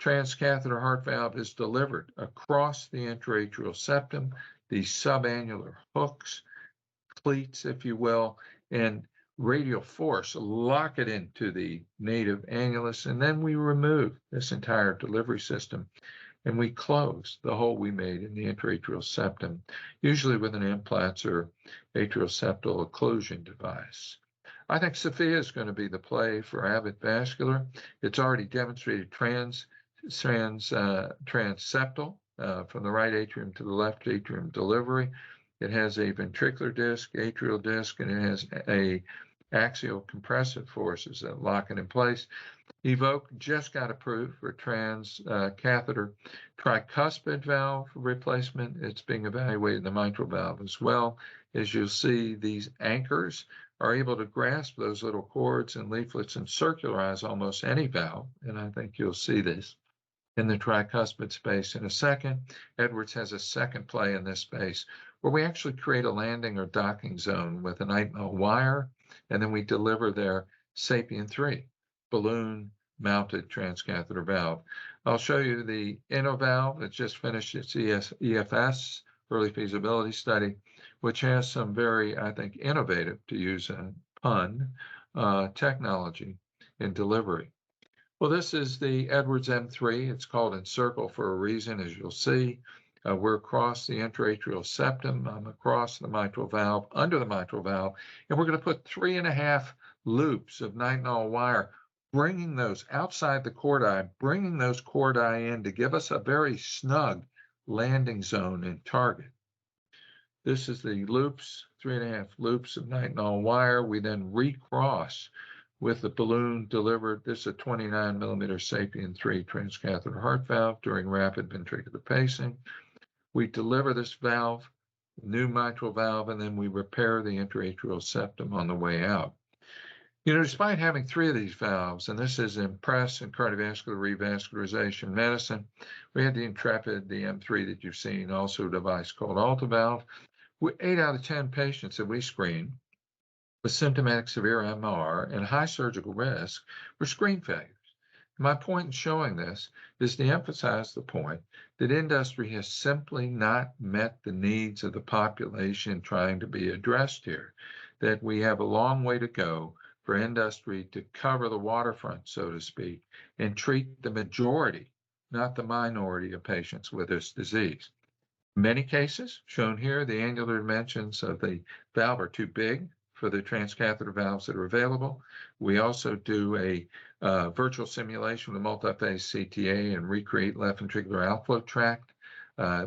transcatheter heart valve is delivered across the intraatrial septum, these subannular hooks, cleats, if you will, and radial force lock it into the native annulus, and then we remove this entire delivery system and we close the hole we made in the intraatrial septum, usually with an implants or atrial septal occlusion device. I think Sophia is going to be the play for Abbott Vascular. It's already demonstrated transseptal from the right atrium to the left atrium delivery. It has a ventricular disc, atrial disc, and it has a axial compressive forces that lock it in place. Evoke just got approved for transcatheter tricuspid valve replacement. It's being evaluated in the mitral valve as well. As you'll see, these anchors are able to grasp those little cords and leaflets and circularize almost any valve, and I think you'll see this in the tricuspid space in a second. Edwards has a second play in this space where we actually create a landing or docking zone with an 8mm wire, and then we deliver their SAPIEN 3 balloon-mounted transcatheter valve. I'll show you the InnoValve that just finished its EFS, early feasibility study, which has some very, I think, innovative, to use a pun, technology in delivery. Well, this is the Edwards M3. It's called Encircle for a reason, as you'll see. We're across the intraatrial septum. I'm across the mitral valve, under the mitral valve, and we're going to put 3.5 loops of nitinol wire, bringing those outside the chordae, bringing those chordae in to give us a very snug landing zone and target. This is the loops, 3.5 loops of nitinol wire. We then recross with the balloon delivered. This is a 29mm SAPIEN 3 transcatheter heart valve during rapid ventricular pacing. We deliver this valve, new mitral valve, and then we repair the intraatrial septum on the way out. You know, despite having 3 of these valves, and this is in press and cardiovascular revascularization medicine, we had the Intrepid, the M3 that you've seen, also a device called AltaValve. 8 out of 10 patients that we screened with symptomatic severe MR and high surgical risk were screen failures. My point in showing this is to emphasize the point that industry has simply not met the needs of the population trying to be addressed here, that we have a long way to go for industry to cover the waterfront, so to speak, and treat the majority, not the minority of patients with this disease. Many cases, shown here, the annular dimensions of the valve are too big for the transcatheter valves that are available. We also do a virtual simulation of multi-phase CTA and recreate left ventricular outflow tract.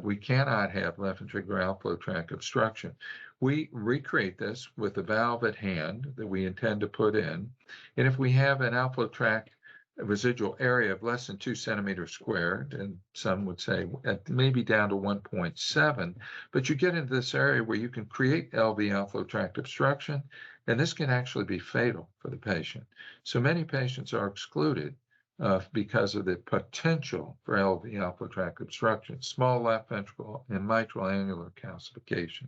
We cannot have left ventricular outflow tract obstruction. We recreate this with the valve at hand that we intend to put in. And if we have an outflow tract residual area of less than 2 centimeters squared, and some would say maybe down to 1.7, but you get into this area where you can create LV outflow tract obstruction, and this can actually be fatal for the patient. So many patients are excluded because of the potential for LV outflow tract obstruction, small left ventricle and mitral annular calcification.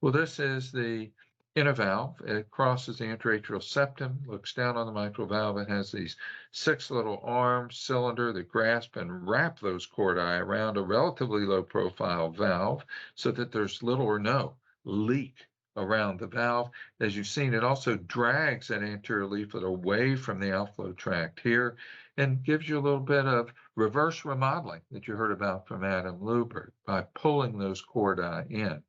Well, this is the inner valve. It crosses the interatrial septum, looks down on the mitral valve. It has these 6 little arms, cylinder that grasp and wrap those chordae around a relatively low profile valve so that there's little or no leak around the valve. As you've seen, it also drags that anterior leaflet away from the outflow tract here and gives you a little bit of reverse remodeling that you heard about from Adam Lubert by pulling those chordae in.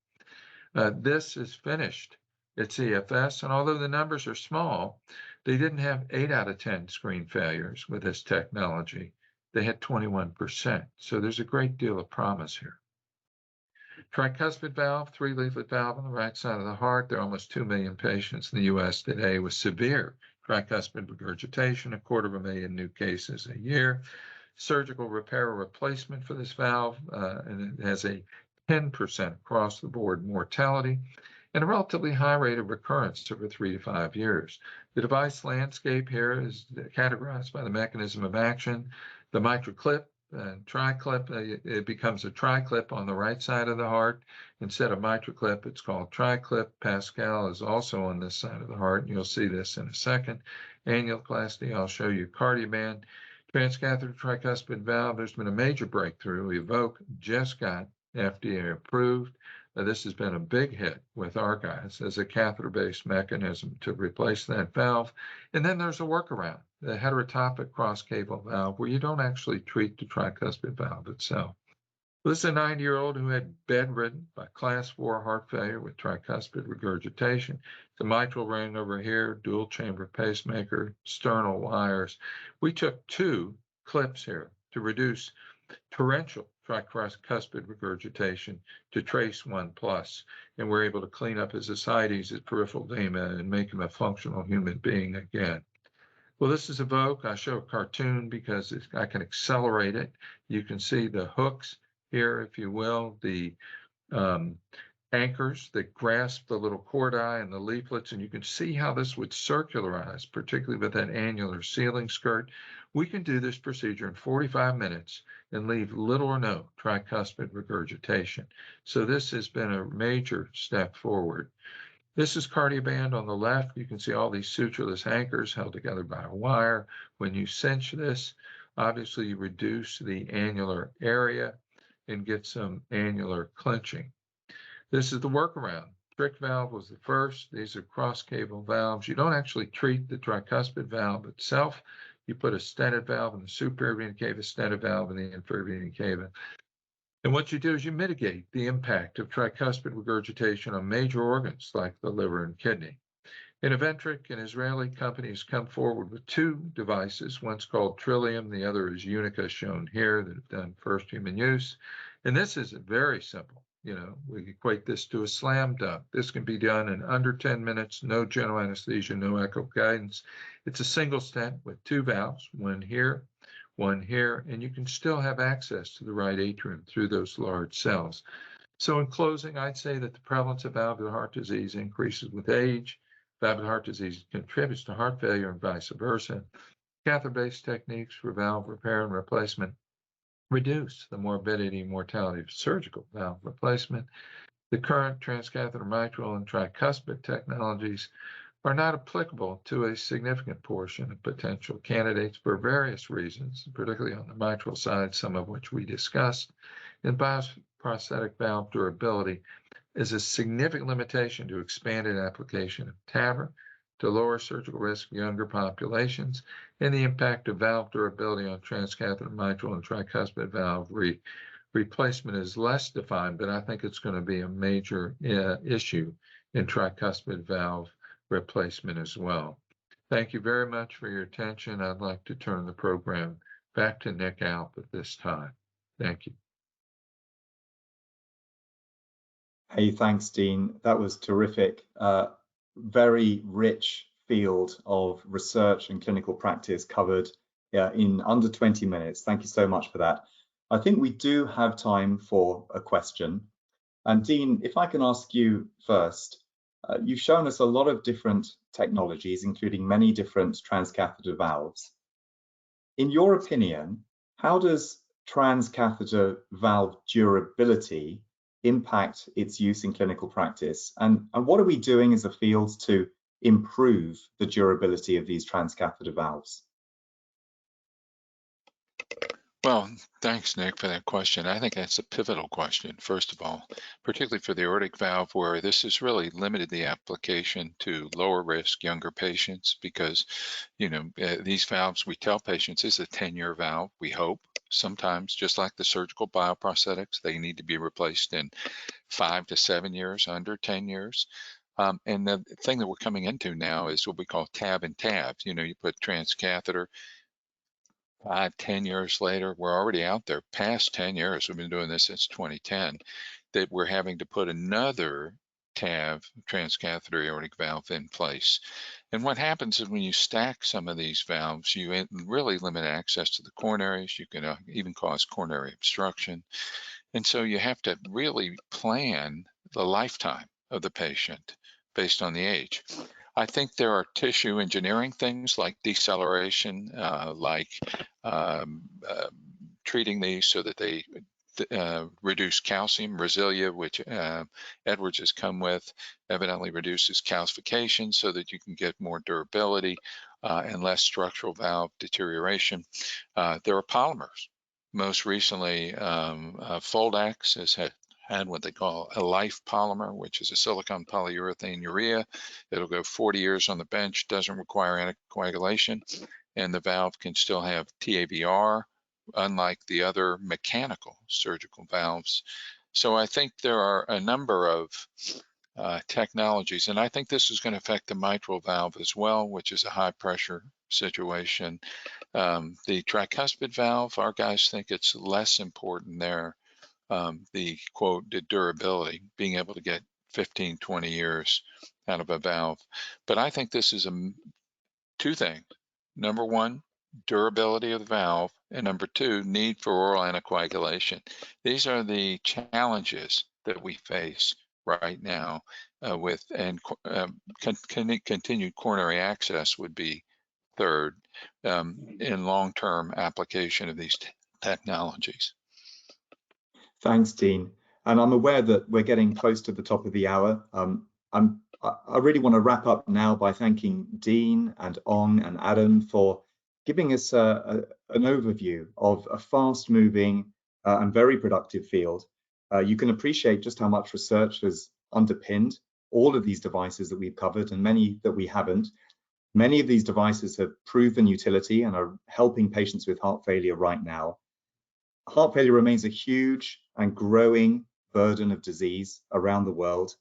This is finished at CFS, and although the numbers are small, they didn't have 8 out of 10 screen failures with this technology. They had 21%, so there's a great deal of promise here. Tricuspid valve, 3-leaflet valve on the right side of the heart. There are almost 2 million patients in the U.S. today with severe tricuspid regurgitation, 250,000 new cases a year. Surgical repair or replacement for this valve, and it has a 10% across the board mortality and a relatively high rate of recurrence over 3 to 5 years. The device landscape here is categorized by the mechanism of action. The mitral clip and tri-clip, it becomes a tri-clip on the right side of the heart. Instead of mitral clip, it's called tri-clip. Pascal is also on this side of the heart, and you'll see this in a second. Annuloplasty, I'll show you Cardioband. Transcatheter tricuspid valve, there's been a major breakthrough. Evoque just got FDA approved. This has been a big hit with our guys as a catheter-based mechanism to replace that valve. And then there's a workaround, the heterotopic cross-cable valve, where you don't actually treat the tricuspid valve itself. This is a 90-year-old who had bedridden by class 4 heart failure with tricuspid regurgitation. The mitral ring over here, dual chamber pacemaker, sternal wires. We took 2 clips here to reduce torrential tricuspid regurgitation to trace 1+, and we're able to clean up his ascites, his peripheral edema, and make him a functional human being again. Well, this is Evoque. I show a cartoon because I can accelerate it. You can see the hooks here, if you will, the anchors that grasp the little chordae and the leaflets, and you can see how this would circularize, particularly with that annular sealing skirt. We can do this procedure in 45 minutes and leave little or no tricuspid regurgitation. So this has been a major step forward. This is Cardioband on the left. You can see all these sutureless anchors held together by a wire. When you cinch this, obviously you reduce the annular area and get some annular clenching. This is the workaround. Trick valve was the first. These are cross-cable valves. You don't actually treat the tricuspid valve itself. You put a stented valve in the superior vena cava, stented valve in the inferior vena cava. And what you do is you mitigate the impact of tricuspid regurgitation on major organs like the liver and kidney. Innoventric, an Israeli company, has come forward with 2 devices. One's called Trillium, the other is Unica, shown here, that have done first human use. And this is very simple. You know, we equate this to a slam dunk. This can be done in under 10 minutes, no general anesthesia, no echo guidance. It's a single stent with 2 valves, one here, and you can still have access to the right atrium through those large cells. So in closing, I'd say that the prevalence of valvular heart disease increases with age. Valvular heart disease contributes to heart failure and vice versa. Catheter-based techniques for valve repair and replacement reduce the morbidity and mortality of surgical valve replacement. The current transcatheter mitral and tricuspid technologies are not applicable to a significant portion of potential candidates for various reasons, particularly on the mitral side, some of which we discussed. And bioprosthetic valve durability is a significant limitation to expanded application of TAVR to lower surgical risk younger populations, and the impact of valve durability on transcatheter mitral and tricuspid valve replacement is less defined, but I think it's going to be a major issue in tricuspid valve replacement as well. Thank you very much for your attention. I'd like to turn the program back to Nick Alp at this time. Thank you. Hey, thanks, Dean. That was terrific. Very rich field of research and clinical practice covered in under 20 minutes. Thank you so much for that. I think we do have time for a question. And Dean, if I can ask you first, you've shown us a lot of different technologies, including many different transcatheter valves. In your opinion, how does transcatheter valve durability impact its use in clinical practice? And what are we doing as a field to improve the durability of these transcatheter valves? Well, thanks, Nick, for that question. I think that's a pivotal question, first of all, particularly for the aortic valve, where this has really limited the application to lower risk, younger patients, because, these valves, we tell patients, is a 10-year valve, we hope. Sometimes, just like the surgical bioprosthetics, they need to be replaced in 5 to 7 years, under 10 years. And the thing that we're coming into now is what we call tab and tabs. You put transcatheter, 5, 10 years later, we're already out there past 10 years. We've been doing this since 2010, that we're having to put another TAV, transcatheter aortic valve, in place. And what happens is when you stack some of these valves, you really limit access to the coronaries. You can even cause coronary obstruction. And so you have to really plan the lifetime of the patient based on the age. I think there are tissue engineering things like deceleration, treating these so that they reduce calcium. Resilia, which Edwards has come with, evidently reduces calcification so that you can get more durability and less structural valve deterioration. There are polymers. Most recently, Foldax has had what they call a life polymer, which is a silicon polyurethane urea. It'll go 40 years on the bench, doesn't require anticoagulation, and the valve can still have TAVR, unlike the other mechanical surgical valves. So I think there are a number of technologies, and I think this is going to affect the mitral valve as well, which is a high pressure situation. The tricuspid valve, our guys think it's less important there. The quote, the durability, being able to get 15, 20 years out of a valve. But I think this is two things. Number one, durability of the valve, and number two, need for oral anticoagulation. These are the challenges that we face right now continued coronary access would be third in long-term application of these technologies. Thanks, Dean. And I'm aware that we're getting close to the top of the hour. I really want to wrap up now by thanking Dean and Aung and Adam for giving us an overview of a fast-moving and very productive field. You can appreciate just how much research has underpinned all of these devices that we've covered and many that we haven't. Many of these devices have proven utility and are helping patients with heart failure right now. Heart failure remains a huge and growing burden of disease around the world.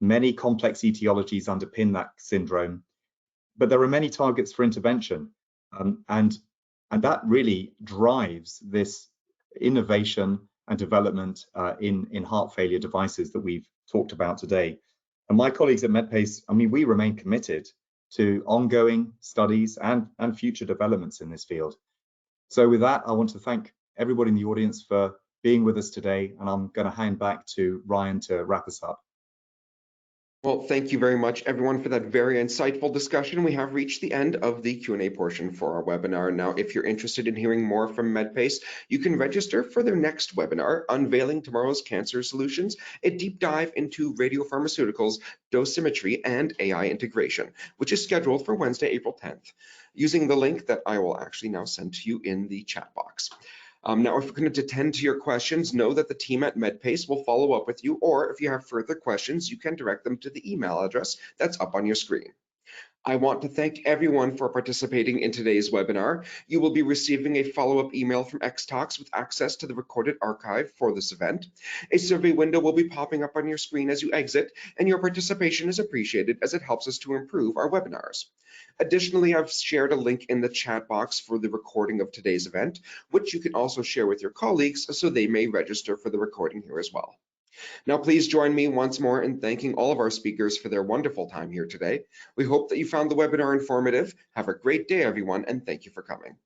Many complex etiologies underpin that syndrome, but there are many targets for intervention, and that really drives this innovation and development in heart failure devices that we've talked about today. And my colleagues at MedPace, we remain committed to ongoing studies and future developments in this field. So with that, I want to thank everybody in the audience for being with us today, and I'm going to hand back to Ryan to wrap us up. Well, thank you very much, everyone, for that very insightful discussion. We have reached the end of the Q&A portion for our webinar. Now, if you're interested in hearing more from MedPace, you can register for their next webinar, Unveiling Tomorrow's Cancer Solutions, a deep dive into radiopharmaceuticals, dosimetry, and AI integration, which is scheduled for Wednesday, April 10th, using the link that I will actually now send to you in the chat box. Now, if you're going to attend to your questions, know that the team at MedPace will follow up with you, or if you have further questions, you can direct them to the email address that's up on your screen. I want to thank everyone for participating in today's webinar. You will be receiving a follow-up email from X-Talks with access to the recorded archive for this event. A survey window will be popping up on your screen as you exit, and your participation is appreciated as it helps us to improve our webinars. Additionally, I've shared a link in the chat box for the recording of today's event, which you can also share with your colleagues so they may register for the recording here as well. Now, please join me once more in thanking all of our speakers for their wonderful time here today. We hope that you found the webinar informative. Have a great day, everyone, and thank you for coming.